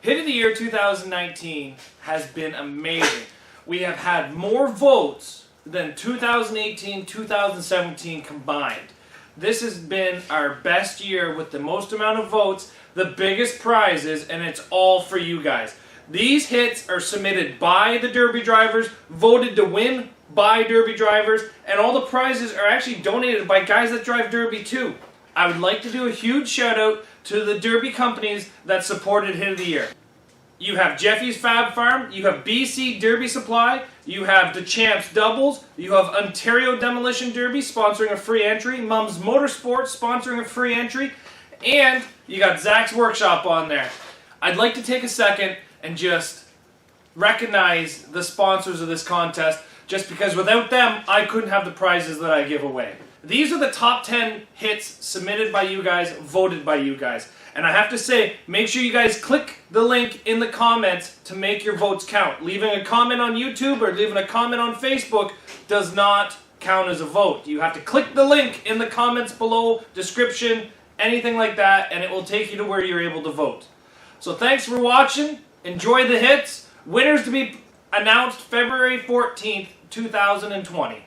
Hit of the Year 2019 has been amazing. We have had more votes than 2018, 2017 combined. This has been our best year with the most amount of votes, the biggest prizes, and it's all for you guys. These hits are submitted by the Derby drivers, voted to win by Derby drivers, and all the prizes are actually donated by guys that drive Derby too. I would like to do a huge shout out to the Derby companies that supported Hit of the Year. You have Jeffy's Fab Farm, you have BC Derby Supply, you have the Champs Doubles, you have Ontario Demolition Derby sponsoring a free entry, Mum's Motorsports sponsoring a free entry, and you got Zacks Workshop on there. I'd like to take a second and just recognize the sponsors of this contest, just because without them, I couldn't have the prizes that I give away. These are the top 10 hits submitted by you guys, voted by you guys. And I have to say, make sure you guys click the link in the comments to make your votes count. Leaving a comment on YouTube or leaving a comment on Facebook does not count as a vote. You have to click the link in the comments below, description, anything like that, and it will take you to where you're able to vote. So thanks for watching. Enjoy the hits. Winners to be announced February 14th, 2020.